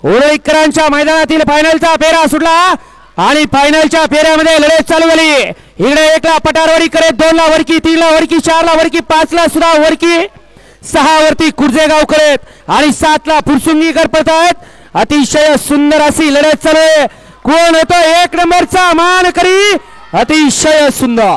उरुळीकरांच्या मैदानातील फायनलचा फेरा सुटला आणि फायनलच्या फेऱ्यामध्ये लढत चालू झाली। इकडे 1 ला पटारवाडी करत, 2 ला वरकी, 3 ला वरकी, 4 ला वरकी, 5 ला सुद्धा वरकी, 6 वरती कुर्जेगाव करत आणि 7 ला फुरसुंगीकर पळतायत। अतिशय सुंदर अशी लढत चालू आहे। कोण होतो 1 नंबरचा मानकरी? अतिशय सुंदर